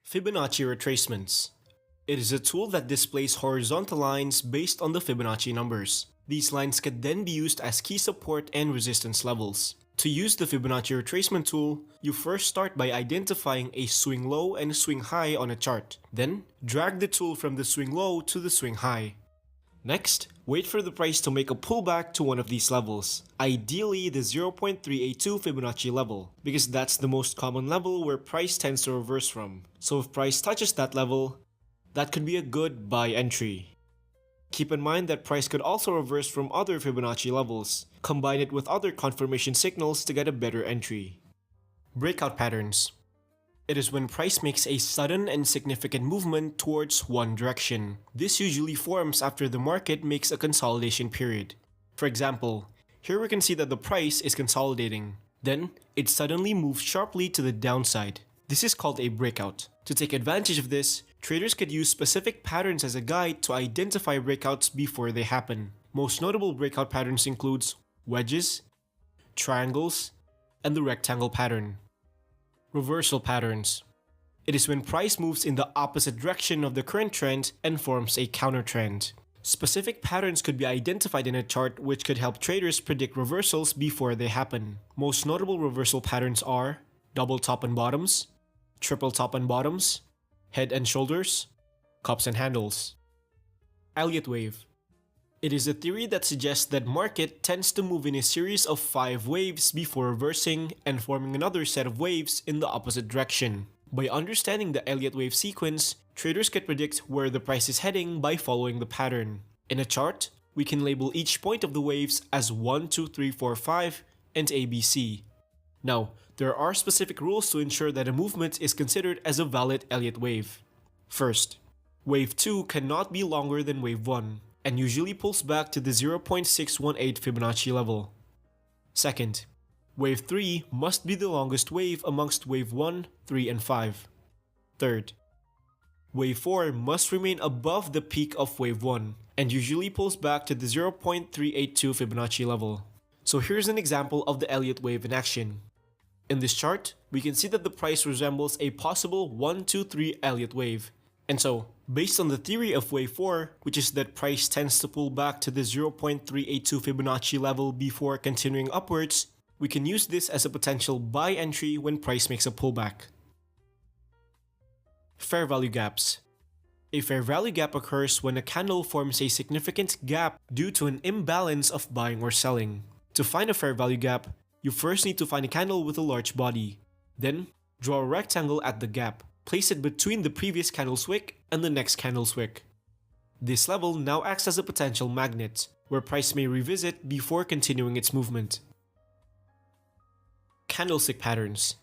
Fibonacci Retracements. It is a tool that displays horizontal lines based on the Fibonacci numbers. These lines can then be used as key support and resistance levels. To use the Fibonacci retracement tool, you first start by identifying a swing low and swing high on a chart. Then, drag the tool from the swing low to the swing high. Next, wait for the price to make a pullback to one of these levels, ideally the 0.382 Fibonacci level, because that's the most common level where price tends to reverse from. So if price touches that level, that could be a good buy entry. Keep in mind that price could also reverse from other Fibonacci levels. Combine it with other confirmation signals to get a better entry. Breakout patterns. It is when price makes a sudden and significant movement towards one direction. This usually forms after the market makes a consolidation period. For example, here we can see that the price is consolidating. Then, it suddenly moves sharply to the downside. This is called a breakout. To take advantage of this, traders could use specific patterns as a guide to identify breakouts before they happen. Most notable breakout patterns include wedges, triangles, and the rectangle pattern. Reversal patterns. It is when price moves in the opposite direction of the current trend and forms a counter trend. Specific patterns could be identified in a chart which could help traders predict reversals before they happen. Most notable reversal patterns are double top and bottoms, triple top and bottoms, head and shoulders, cups and handles. Elliott wave. It is a theory that suggests that market tends to move in a series of 5 waves before reversing and forming another set of waves in the opposite direction. By understanding the Elliott wave sequence, traders can predict where the price is heading by following the pattern. In a chart, we can label each point of the waves as 1, 2, 3, 4, 5 and ABC. Now, there are specific rules to ensure that a movement is considered as a valid Elliott wave. First, wave 2 cannot be longer than wave 1. And usually pulls back to the 0.618 Fibonacci level. Second, wave 3 must be the longest wave amongst wave 1, 3, and 5. Third, wave 4 must remain above the peak of wave 1 and usually pulls back to the 0.382 Fibonacci level. So here's an example of the Elliott wave in action. In this chart, we can see that the price resembles a possible 1, 2, 3 Elliott wave. And so, based on the theory of wave 4, which is that price tends to pull back to the 0.382 Fibonacci level before continuing upwards, we can use this as a potential buy entry when price makes a pullback. Fair value gaps. A fair value gap occurs when a candle forms a significant gap due to an imbalance of buying or selling. To find a fair value gap, you first need to find a candle with a large body. Then, draw a rectangle at the gap. Place it between the previous candle's wick and the next candle's wick. This level now acts as a potential magnet, where price may revisit before continuing its movement. Candlestick patterns.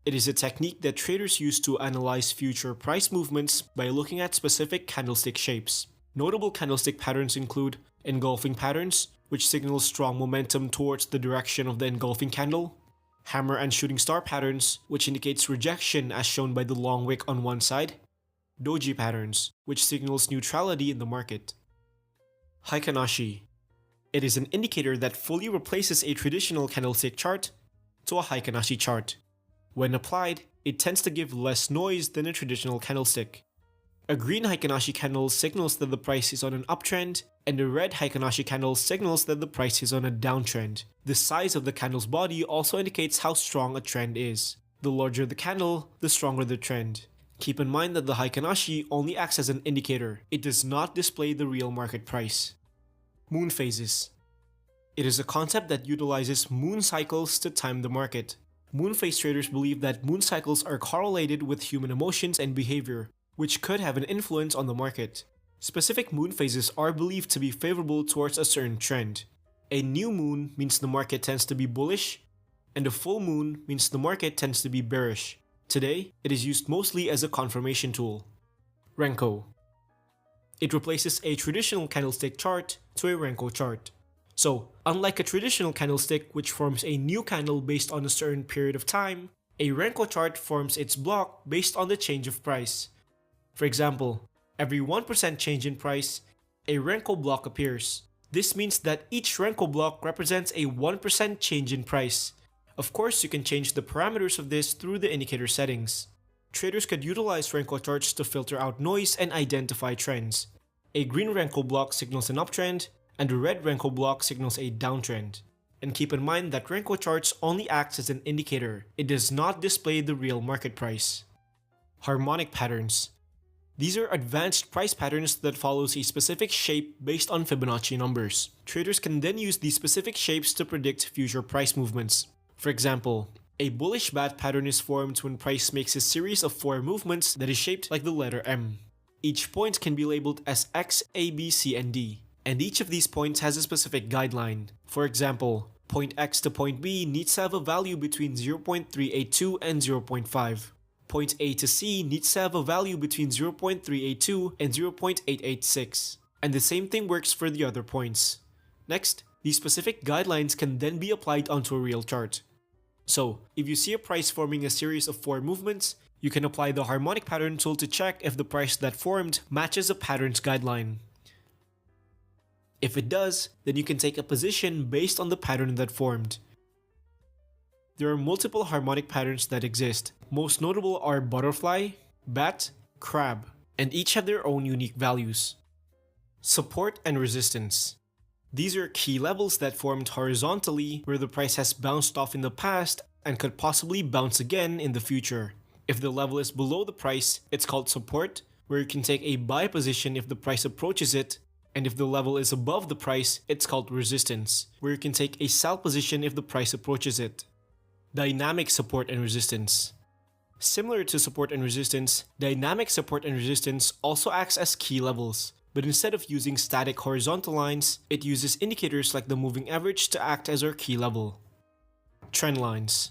It is a technique that traders use to analyze future price movements by looking at specific candlestick shapes. Notable candlestick patterns include engulfing patterns, which signal strong momentum towards the direction of the engulfing candle, hammer and shooting star patterns, which indicates rejection as shown by the long wick on one side, doji patterns, which signals neutrality in the market. Heikinashi. It is an indicator that fully replaces a traditional candlestick chart to a Heikinashi chart. When applied, it tends to give less noise than a traditional candlestick. A green Heikinashi candle signals that the price is on an uptrend, and a red Heikinashi candle signals that the price is on a downtrend. The size of the candle's body also indicates how strong a trend is. The larger the candle, the stronger the trend. Keep in mind that the Heikinashi only acts as an indicator. It does not display the real market price. Moon phases. It is a concept that utilizes moon cycles to time the market. Moon phase traders believe that moon cycles are correlated with human emotions and behavior, which could have an influence on the market. Specific moon phases are believed to be favorable towards a certain trend. A new moon means the market tends to be bullish, and a full moon means the market tends to be bearish. Today, it is used mostly as a confirmation tool. Renko. It replaces a traditional candlestick chart to a Renko chart. So, unlike a traditional candlestick which forms a new candle based on a certain period of time, a Renko chart forms its block based on the change of price. For example, every 1% change in price, a Renko block appears. This means that each Renko block represents a 1% change in price. Of course, you can change the parameters of this through the indicator settings. Traders could utilize Renko charts to filter out noise and identify trends. A green Renko block signals an uptrend, and a red Renko block signals a downtrend. And keep in mind that Renko charts only acts as an indicator. It does not display the real market price. Harmonic patterns. These are advanced price patterns that follows a specific shape based on Fibonacci numbers. Traders can then use these specific shapes to predict future price movements. For example, a bullish bat pattern is formed when price makes a series of 4 movements that is shaped like the letter M. Each point can be labeled as X, A, B, C, and D, and each of these points has a specific guideline. For example, point X to point B needs to have a value between 0.382 and 0.5. Point A to C needs to have a value between 0.382 and 0.886. And the same thing works for the other points. Next, these specific guidelines can then be applied onto a real chart. So, if you see a price forming a series of 4 movements, you can apply the harmonic pattern tool to check if the price that formed matches a pattern's guideline. If it does, then you can take a position based on the pattern that formed. There are multiple harmonic patterns that exist. Most notable are butterfly, bat, crab, and each have their own unique values. Support and resistance. These are key levels that formed horizontally where the price has bounced off in the past and could possibly bounce again in the future. If the level is below the price, it's called support, where you can take a buy position if the price approaches it, and if the level is above the price, it's called resistance, where you can take a sell position if the price approaches it. Dynamic support and resistance. Similar to support and resistance, dynamic support and resistance also acts as key levels. But instead of using static horizontal lines, it uses indicators like the moving average to act as our key level. Trend lines.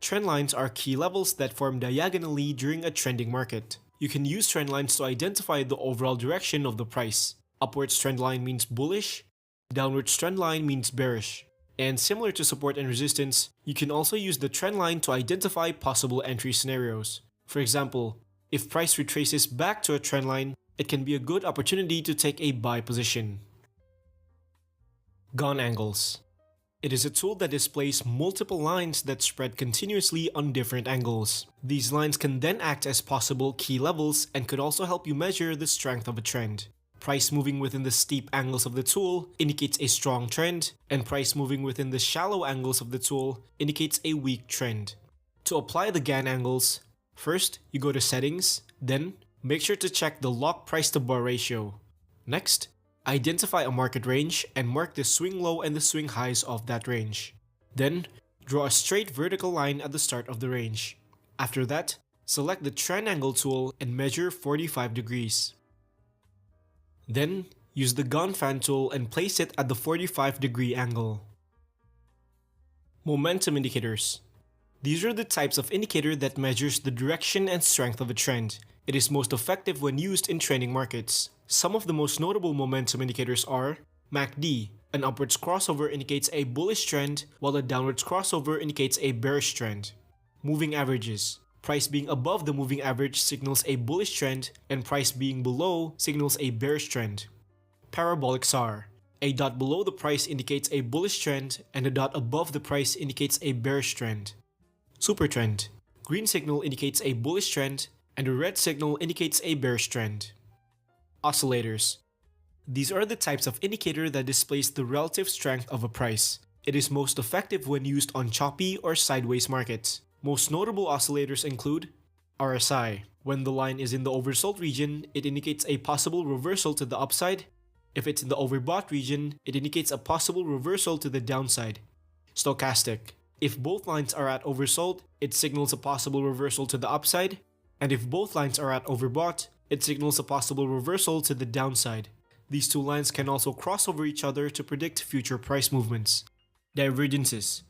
Trend lines are key levels that form diagonally during a trending market. You can use trend lines to identify the overall direction of the price. Upwards trend line means bullish, downwards trend line means bearish. And similar to support and resistance, you can also use the trend line to identify possible entry scenarios. For example, if price retraces back to a trend line, it can be a good opportunity to take a buy position. Gun angles. It is a tool that displays multiple lines that spread continuously on different angles. These lines can then act as possible key levels and could also help you measure the strength of a trend. Price moving within the steep angles of the tool indicates a strong trend, and price moving within the shallow angles of the tool indicates a weak trend. To apply the GAN angles, first you go to Settings, then make sure to check the lock price to bar ratio. Next, identify a market range and mark the swing low and the swing highs of that range. Then, draw a straight vertical line at the start of the range. After that, select the trend angle tool and measure 45 degrees. Then, use the gun fan tool and place it at the 45-degree angle. Momentum indicators. These are the types of indicator that measures the direction and strength of a trend. It is most effective when used in trending markets. Some of the most notable momentum indicators are MACD. An upwards crossover indicates a bullish trend, while a downwards crossover indicates a bearish trend. Moving averages. Price being above the moving average signals a bullish trend, and price being below signals a bearish trend. Parabolic SAR. A dot below the price indicates a bullish trend, and a dot above the price indicates a bearish trend. Supertrend. Green signal indicates a bullish trend, and a red signal indicates a bearish trend. Oscillators. These are the types of indicator that displays the relative strength of a price. It is most effective when used on choppy or sideways markets. Most notable oscillators include RSI. When the line is in the oversold region, it indicates a possible reversal to the upside. If it's in the overbought region, it indicates a possible reversal to the downside. Stochastic. If both lines are at oversold, it signals a possible reversal to the upside. And if both lines are at overbought, it signals a possible reversal to the downside. These two lines can also cross over each other to predict future price movements. Divergences.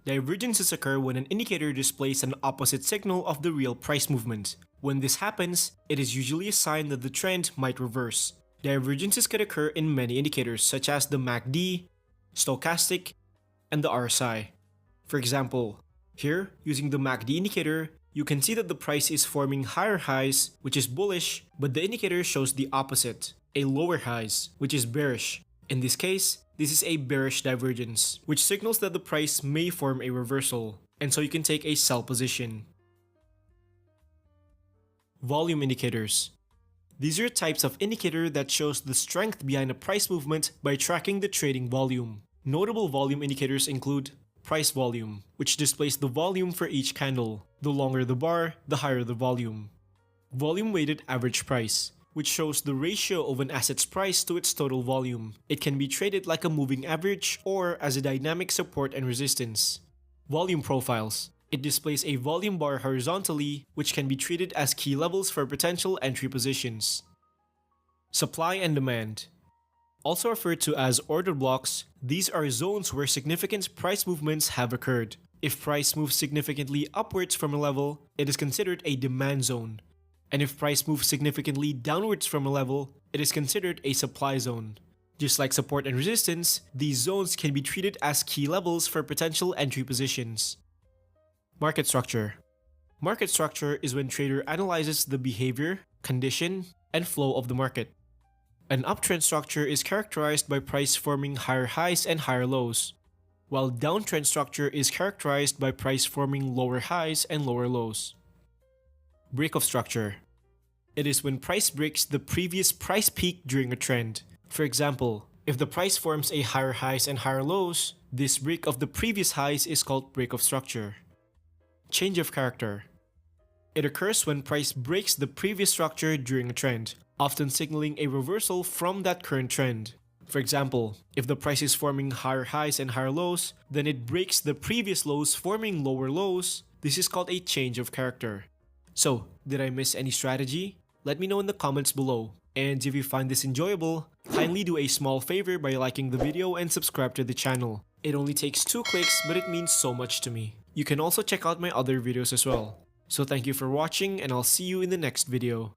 Divergences occur when an indicator displays an opposite signal of the real price movement. When this happens, it is usually a sign that the trend might reverse. Divergences can occur in many indicators such as the MACD, stochastic, and the RSI. For example, here, using the MACD indicator, you can see that the price is forming higher highs, which is bullish, but the indicator shows the opposite, a lower highs, which is bearish. In this case, this is a bearish divergence, which signals that the price may form a reversal, and so you can take a sell position. Volume indicators. These are types of indicator that shows the strength behind a price movement by tracking the trading volume. Notable volume indicators include price volume, which displays the volume for each candle. The longer the bar, the higher the volume. Volume weighted average price, which shows the ratio of an asset's price to its total volume. It can be traded like a moving average or as a dynamic support and resistance. Volume profiles. It displays a volume bar horizontally, which can be treated as key levels for potential entry positions. Supply and demand. Also referred to as order blocks, these are zones where significant price movements have occurred. If price moves significantly upwards from a level, it is considered a demand zone. And if price moves significantly downwards from a level, it is considered a supply zone. Just like support and resistance, these zones can be treated as key levels for potential entry positions. Market structure. Market structure is when trader analyzes the behavior, condition, and flow of the market. An uptrend structure is characterized by price forming higher highs and higher lows, while downtrend structure is characterized by price forming lower highs and lower lows. Break of structure. It is when price breaks the previous price peak during a trend. For example, if the price forms a higher highs and higher lows, this break of the previous highs is called break of structure. Change of character. It occurs when price breaks the previous structure during a trend, often signaling a reversal from that current trend. For example, if the price is forming higher highs and higher lows, then it breaks the previous lows forming lower lows. This is called a change of character. So, did I miss any strategy? Let me know in the comments below. And if you find this enjoyable, kindly do a small favor by liking the video and subscribe to the channel. It only takes 2 clicks, but it means so much to me. You can also check out my other videos as well. So thank you for watching, and I'll see you in the next video.